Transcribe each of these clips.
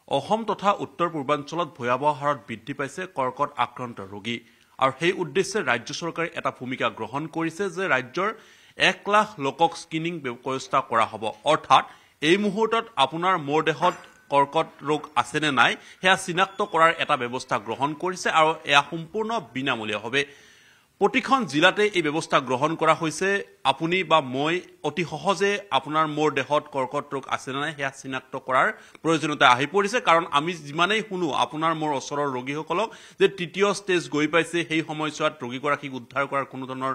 অসম তথা উত্তৰ পূৰ্বাঞ্চলত ভয়াৱহ হাৰত বৃদ্ধি পাইছে কৰ্কট আক্ৰান্ত ৰোগী আৰু সেই উদ্দেশ্যে ৰাজ্য চৰকাৰে এটা ভূমিকা গ্ৰহণ কৰিছে যে ৰাজ্যৰ 1 লাখ লোকক স্ক্ৰিনিং ব্যৱস্থা কৰা হ'ব অৰ্থাৎ এই মুহূৰ্তত আপোনাৰ মোৰ দেহত কৰ্কট ৰোগ আছে নে নাই হেয়া চিনাক্ত কৰাৰ এটা ব্যৱস্থা গ্ৰহণ কৰিছে আৰু এয়া সম্পূৰ্ণ বিনামূলীয়া হবে প্ৰতিখন জিলাতে এই ব্যৱস্থা গ্ৰহণ কৰা হৈছে আপুনি বা মই অতি সহজে আপোনাৰ মোৰ দেহত কৰ্কট ৰোগ আছে নে নাই হেয়া চিনাক্ত কৰাৰ প্ৰয়োজনীয়তা আহি পৰিছে কাৰণ আমি যিমানেই শুনো আপোনাৰ মোৰ ওচৰৰ ৰোগীসকলক যে তৃতীয় ষ্টেজ গৈ পাইছে সেই সময়ছোৱাত ৰোগীগৰাকীক উদ্ধাৰ কৰাৰ কোনো ধৰণৰ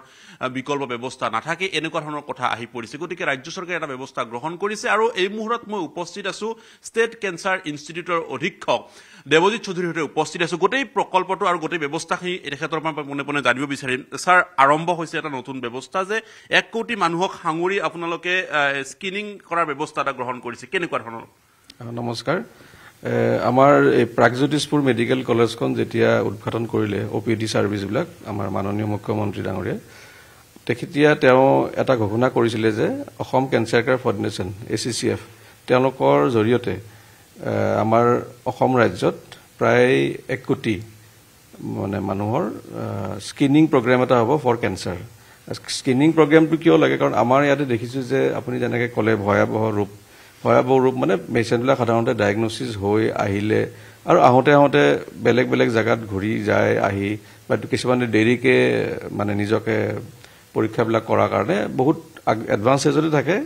বিকল্প ব্যৱস্থা নাথাকে এনেকুৱা ধৰণৰ কথা আহি পৰিছে গতিকে ৰাজ্য চৰকাৰে এটা ব্যৱস্থা গ্ৰহণ কৰিছে আৰু এই মুহূৰ্তত মই উপস্থিত আছো ষ্টেট কেঞ্চাৰ ইনষ্টিটিউটৰ অধীক্ষক দেৱজিৎ চৌধুৰীৰ উপস্থিত আছো গোটেই প্ৰকল্পটো আৰু গোটেই ব্যৱস্থাখিনি এখেতৰ পৰা মনে মনে জানিব বিচাৰিম স্যাৰ আৰম্ভ হৈছে এটা নতুন ব্যৱস্থা যে 1 কোটি মানুহক সাঙুৰি আপোনালোকে স্ক্ৰিনিং কৰাৰ ব্যৱস্থা এটা গ্ৰহণ কৰিছে কেনেকুৱা ধৰণৰ নমস্কাৰ আমাৰ এই প্ৰাগজ্যোতিষপুৰ মেডিকেল কলেজখন যেতিয়া উদ্ঘাটন কৰিলে OPD সাৰ্ভিসবিলাক আমাৰ মাননীয় মুখ্যমন্ত্ৰী ডাঙৰীয়া তেখেতিয়া তেওঁ এটা ঘোষণা কৰিছিলে যে Assam cancer care foundation ACCF তেওঁলোকৰ জৰিয়তে আমাৰ অসম ৰাজ্যত প্ৰায় 1 কোটি মানে মানুহৰ স্ক্ৰিনিং প্ৰগ্ৰাম এটা হ'ব ফৰ কেঞ্চাৰ স্ক্ৰিনিং প্ৰগ্ৰামটো কিয় লাগে কাৰণ আমাৰ ইয়াতে দেখিছো যে আপুনি যেনেকৈ ক'লে ভয়াৱহ ৰূপ মানে পেচেণ্টবিলাক সাধাৰণতে ডায়াগনচিছ হৈ আহিলে আৰু আহোঁতে বেলেগ বেলেগ জায়গাত ঘূৰি যায় আহি বা কিছুমানে দেৰিকে মানে নিজকে পৰীক্ষাবিলাক কৰাৰ কাৰণে বহুত এডভান্স এজতে থাকে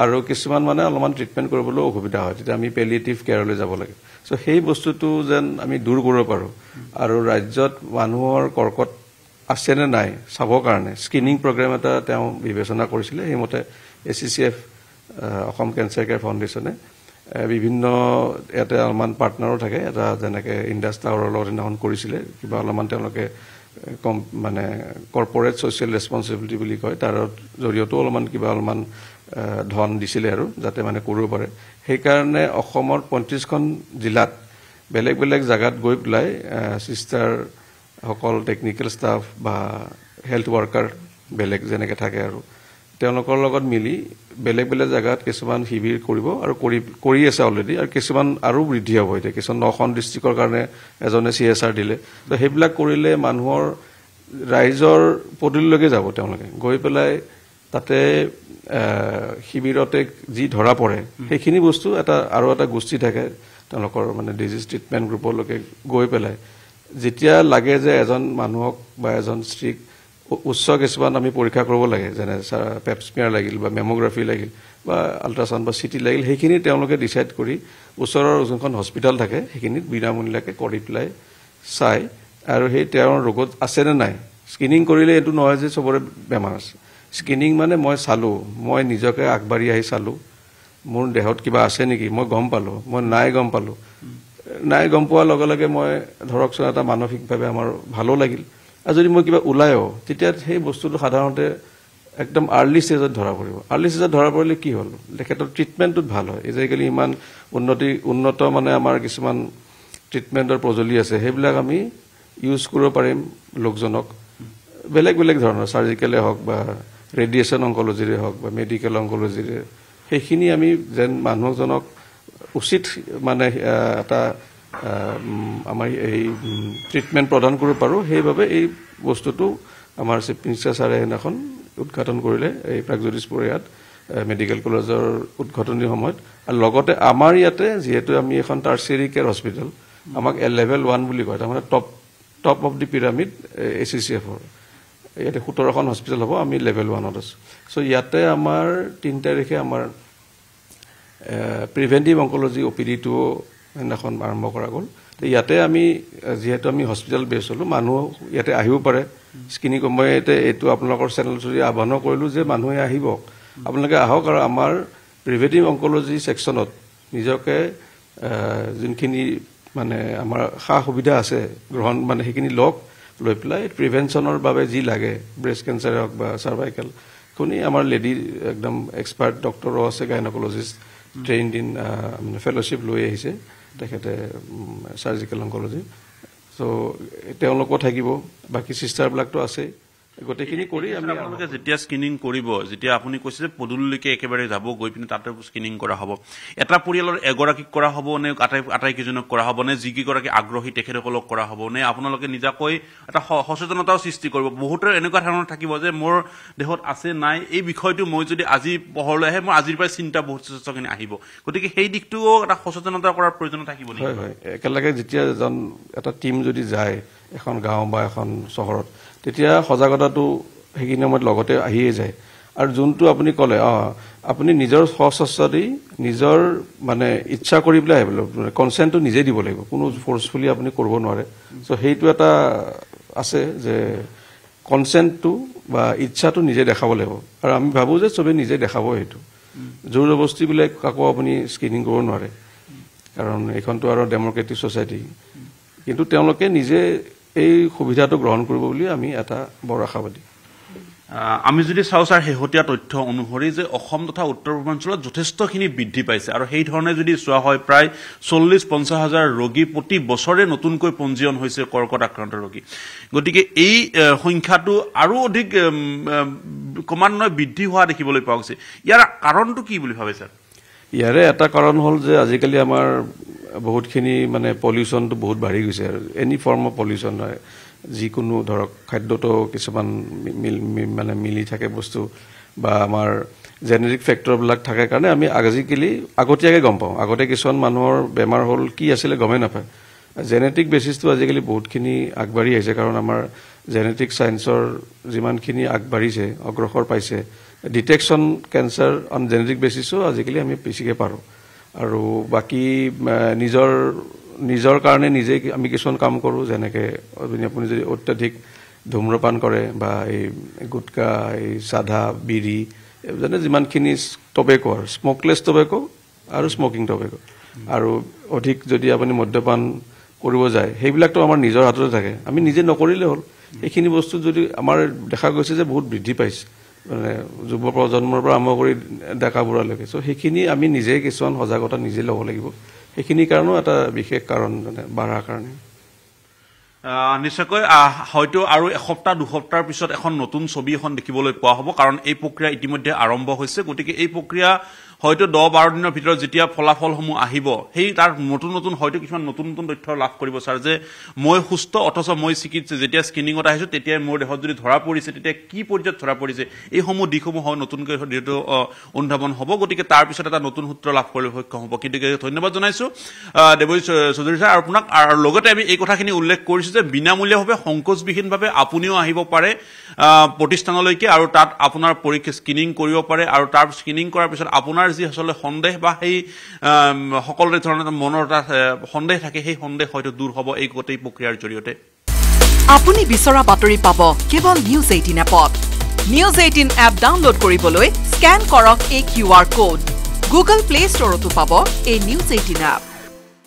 আৰু কিছুমান মানে অলপমান ট্ৰিটমেন্ট কৰিবলৈ অসুবিধা হয় তেতিয়া আমি পেলিয়েটিভ কেয়াৰলৈ যাব লাগে সো সেই বস্তুটো যেন আমি দূৰ কৰিব পাৰো আৰু ৰাজ্যত মানুহৰ কৰ্কট আছে নে নাই চাবৰ কাৰণে স্ক্ৰিনিং প্ৰগ্ৰাম এটা তেওঁ বিবেচনা কৰিছিলে সেইমতে ACCF অসম কেঞ্চাৰ কেয়াৰ ফাউণ্ডেশ্যনে বিভিন্ন এটা অলপমান পাৰ্টনাৰো থাকে এটা যেনেকৈ ইণ্ডাষ্ট্ৰিৰ লগত দিনাখন কৰিছিলে কিবা অলপমান তেওঁলোকে মানে কৰ্পৰেট ছ'চিয়েল ৰেছপন্সিবিলিটি বুলি কয় তাৰ জৰিয়তেও অলপমান ধন দিছিলে আৰু যাতে মানে কৰিব পাৰে সেইকাৰণে অসমৰ 35খন জিলাত বেলেগ বেলেগ জায়গাত গৈ পেলাই সিস্টাৰ সকল টেকনিক্যাল ষ্টাফ বা হেলথ ওয়াৰ্কাৰ বেলেগ যেনেকৈ থাকে আৰু তেওঁলোকৰ লগত মিলি বেলেগ বেলেগ জায়গাত কিছুমান শিবিৰ কৰিব আৰু কৰি আছে অলৰেডি আৰু কিছুমান আৰু বৃদ্ধি হ'ব এতিয়া কিছুমান 9খন ডিষ্ট্ৰিক্টৰ কাৰণে এজনে CSR দিলে তো সেইবিলাক কৰিলে মানুহৰ ৰাইজৰ পদুলিলৈকে যাব তেওঁলোকে গৈ পেলাই তাতে শিবিৰতে যি ধৰা পৰে সেইখিনি বস্তু আৰু এটা গোষ্ঠী থাকে তেওঁলোকৰ মানে ডিজিজ ট্ৰিটমেন্ট গ্ৰুপলৈকে গৈ পেলাই যেতিয়া লাগে যে এজন মানুহক বা এজন স্ত্ৰীক উচ্চ কিছুমান আমি পৰীক্ষা কৰিব লাগে যেনে পেপস্মিয়াৰ লাগিল বা মেমোগ্ৰাফি লাগিল বা আল্ট্ৰাসাউণ্ড বা CT লাগিল সেইখিনি তেওঁলোকে ডিসাইড কৰি ওচৰৰ যোনখন হস্পিটাল থাকে সেইখিনিত বিনামূলীয়াকৈ কৰি পেলাই চাই আৰু সেই তেওঁৰ ৰোগত আছে নে নাই স্ক্ৰিনিং কৰিলে এটো নহয় যে সবৰে বেমাৰ আছে স্ক্ৰিনিং মানে মই চালো মই নিজকে আগবাঢ়ি আহি চালো মোৰ দেহত কিবা আছে নেকি মই গম পালো মই নাই গম পালো নাই গম পোৱাৰ লগে লগে মই ধৰকচোন এটা মানসিকভাৱে আমাৰ ভালো লাগিল আৰু যদি মই কিবা ওলায়ও তেতিয়া সেই বস্তুটো সাধাৰণতে একদম আৰ্লি ষ্টেজত ধৰা পৰিব আৰ্লি ষ্টেজত ধৰা পৰিলে কি হ'ল তেখেতৰ ট্ৰিটমেন্টটো ভাল হয় আজিকালি ইমান উন্নত মানে আমাৰ কিছুমান ট্ৰিটমেন্টৰ প্ৰজলি আছে সেইবিলাক আমি ইউজ কৰিব পাৰিম লোকজনক বেলেগ বেলেগ ধৰণৰ সাৰ্জিকেলে হওক বা ৰেডিয়েশন অংকোলজিৰে হওক বা মেডিকেল অংকোলজিৰে সেইখিনি আমি যেন মানুহজনক উচিত মানে এটা আমাৰ এই ট্ৰিটমেন্ট প্ৰদান কৰিব পাৰো সেইভাবে এই বস্তুটো আমাৰ চিফ মিনিষ্টাৰ ছাৰে এখন উদ্ঘাটন কৰিলে এই প্ৰাগজ্যোতিষপুৰ ইয়াত মেডিকেল কলেজৰ উদ্ঘাটনীৰ সময়ত আৰু লগতে আমাৰ ইয়াতে যেহেতু আমি এখন টাৰ্চিয়াৰী কেয়াৰ হস্পিটেল আমাক লেভেল 1 বুলি কয় তাৰমানে top of the pyramid ACCF ইয়াতে 17খন হস্পিটেল হ'ব আমি লেভেল 1ত আছো সো ইয়াতে আমাৰ 3 তাৰিখে আমাৰ প্ৰিভেন্টিভ অংকোলজি OPD টো এখন আৰম্ভ কৰা গ'ল ইয়াতে আমি যেহেতু আমি হস্পিটেল বেছ হলো মানুহ ইয়াতে আহিব পাৰে স্ক্ৰিনিং সময়তে এইটো আপোনালোকৰ চেনেল জৰি আহ্বান কৰিলো যে মানুহে আহিব আপোনালোকে আহক আৰু আমাৰ প্ৰিভেন্টিভ অংকোলজি সেকশনত নিজকে যোনখিনি মানে আমাৰ সা সুবিধা আছে গ্ৰহণ মানে সেইখিনি লৈ পেলাই প্ৰিভেনচনৰ বাবে যি লাগে ব্ৰেষ্ট কেঞ্চাৰ হওক বা সাৰ্ভাইকেল কোনি আমাৰ লেডি একদম এক্সপাৰ্ট ডক্টৰো আছে গাইনোকোলজিষ্ট trained in fellowship লৈ আহিছে তেখেতে সাৰ্জিকেল অংকোলজি সো তেওঁলোকো থাকিব বাকি সিস্টাৰ বিলাকটো আছে গোটেইখিনি কৰি আমি আপোনালোকে যেতিয়া স্ক্ৰিনিং কৰিব, যেতিয়া আপুনি কৈছে যে পদূলিলৈকে একেবাৰে যাব, গৈ পিনে তাতে স্ক্ৰিনিং কৰা হ'ব, এটা পৰিয়ালৰ এগৰাকীক কৰা হ'ব নে আটাইকেইজনক কৰা হ'ব নে যিকেইগৰাকী আগ্ৰহী তেখেতসকলক কৰা হ'ব নে আপোনালোকে নিজাকৈ এটা সচেতনতাও সৃষ্টি কৰিব? বহুতৰ এনেকুৱা ধৰণৰ থাকিব যে মোৰ দেহত আছে নাই এই বিষয়টো মই যদি আজি পোহৰলৈ আহে মই আজিৰ পৰাই চিন্তা বহুত যথেষ্টখিনি আহিব, গতিকে সেই দিশটোও এটা সচেতনতা কৰাৰ প্ৰয়োজন থাকিব নেকি? হয় হয়, একেলগে যেতিয়া এটা টিম যদি যায় এখন গাঁও বা এখন চহৰত, তেতিয়া সজাগতাটো সেইখিনি সময়ত লগতে আহিয়ে যায়। আৰু যোনটো আপুনি ক'লে আপুনি নিজৰ সচেষ্টাতেই নিজৰ মানে ইচ্ছা কৰি পেলাই আহিব লাগিব, কনচেণ্টটো নিজে দিব লাগিব, কোনো ফ'ৰ্চফুলি আপুনি কৰিব নোৱাৰে। চ' সেইটো এটা আছে যে কনচেণ্টটো বা ইচ্ছাটো নিজে দেখাব লাগিব, আৰু আমি ভাবোঁ যে চবেই নিজে দেখাব। সেইটো জোৰ জবস্তিবিলাক কাকো আপুনি স্ক্ৰিনিং কৰিব নোৱাৰে, কাৰণ এইখনটো আৰু ডেম'ক্ৰেটিক ছ'চাইটি। কিন্তু তেওঁলোকে নিজে এই সুবিধাটো গ্ৰহণ কৰিব বুলি আমি এটা বৰ আশাবাদী। আমি যদি চাওঁ ছাৰ শেহতীয়া তথ্য অনুসৰি যে অসম তথা উত্তৰ পূৰ্বাঞ্চলত যথেষ্টখিনি বৃদ্ধি পাইছে, আৰু সেই ধৰণে যদি চোৱা হয় প্ৰায় 40-50 হাজাৰ ৰোগী প্ৰতি বছৰে নতুনকৈ পঞ্জীয়ন হৈছে কৰ্কট আক্ৰান্ত ৰোগী। গতিকে এই সংখ্যাটো আৰু অধিক ক্ৰমান্বয়ে বৃদ্ধি হোৱা দেখিবলৈ পোৱা গৈছে। ইয়াৰ কাৰণটো কি বুলি ভাবে ছাৰ? ইয়াৰে এটা কাৰণ হ'ল যে আজিকালি আমাৰ বহুতখিনি মানে পলিউশ্যনটো বহুত বাঢ়ি গৈছে, আৰু এনি ফৰ্ম অফ পলিউশ্যন হয়, যিকোনো ধৰক খাদ্যটো কিছুমান মানে মিলি থাকে বস্তু, বা আমাৰ জেনেটিক ফেক্টৰবিলাক থাকে কাৰণে আমি আজিকালি আগতীয়াকৈ গম পাওঁ। আগতে কিছুমান মানুহৰ বেমাৰ হ'ল কি আছিলে গমেই নাপায়। জেনেটিক বেচিছটো আজিকালি বহুতখিনি আগবাঢ়ি আহিছে, কাৰণ আমাৰ জেনেটিক ছায়েন্সৰ যিমানখিনি আগবাঢ়িছে, অগ্ৰসৰ পাইছে, ডিটেকশ্যন কেঞ্চাৰ অন জেনেটিক বেচিছো আজিকালি আমি বেছিকৈ পাৰোঁ। আৰু বাকী নিজৰ কাৰণে নিজে আমি কিছুমান কাম কৰোঁ, যেনেকৈ আপুনি যদি অত্যাধিক ধূম্ৰপান কৰে বা এই গুটকা, এই চাধা, বিড়ি, যেনে যিমানখিনি টবেকো আৰু স্ম'কলেছ টবেকো আৰু স্মকিং টবেকো, আৰু অধিক যদি আপুনি মদ্যপান কৰিব যায়, সেইবিলাকতো আমাৰ নিজৰ হাততে থাকে, আমি নিজে নকৰিলে হ'ল। এইখিনি বস্তু যদি আমাৰ দেখা গৈছে যে বহুত বৃদ্ধি পাইছে, মানে যুৱ প্ৰজন্মৰ পৰা আৰম্ভ কৰি ডেকা বুঢ়ালৈকে। চ' সেইখিনি আমি নিজে কিছুমান সজাগতা নিজে ল'ব লাগিব। সেইখিনি কাৰণেও এটা বিশেষ কাৰণ মানে বাঢ়াৰ কাৰণে। নিশ্চয়কৈ হয়তো আৰু এসপ্তাহ দুসপ্তাহৰ পিছত এখন নতুন ছবি এখন দেখিবলৈ পোৱা হ'ব, কাৰণ এই প্ৰক্ৰিয়া ইতিমধ্যে আৰম্ভ হৈছে। গতিকে এই প্ৰক্ৰিয়া হয়তো 10-12 দিনৰ ভিতৰত যেতিয়া ফলাফলসমূহ আহিব, সেই তাৰ নতুন হয়তো কিছুমান নতুন তথ্য লাভ কৰিব ছাৰ, যে মই সুস্থ অথচ মই যেতিয়া স্ক্ৰিনিঙত আহিছোঁ তেতিয়াই মোৰ দেহত যদি ধৰা পৰিছে তেতিয়া কি পৰ্যায়ত ধৰা পৰিছে, এইসমূহ দিশসমূহ হয় নতুনকৈ যিহেতু অনুধাৱন হ'ব। গতিকে তাৰপিছত এটা নতুন সূত্ৰ লাভ কৰিবলৈ সক্ষম হ'ব। কিন্তু ধন্যবাদ জনাইছোঁ দেৱজিৎ চৌধুৰী ছাৰ আপোনাক। আৰু লগতে আমি এই কথাখিনি উল্লেখ কৰিছোঁ যে বিনামূলীয়াভাৱে সংকোচবিহীনভাৱে আপুনিও আহিব পাৰে প্ৰতিষ্ঠানলৈকে, আৰু তাত আপোনাৰ স্ক্ৰিনিং কৰিব পাৰে, আৰু তাৰ স্ক্ৰিনিং কৰাৰ পিছত আপোনাৰ যি আচলতে সন্দেহ বা সেই সকলোৰে ধৰণৰ মনৰ এটা সন্দেহ থাকে, সেই সন্দেহ হয়তো দূৰ হ'ব এই গোটেই প্ৰক্ৰিয়াৰ জৰিয়তে। আপুনি বিচৰা বাতৰি পাব কেৱল নিউজ 18 এপত। নিউজ 18 এপ ডাউনলোড কৰিবলৈ স্কেন কৰক এই QR কোড। গুগল প্লে ষ্টৰতো পাব এই নিউজ 18 এপ।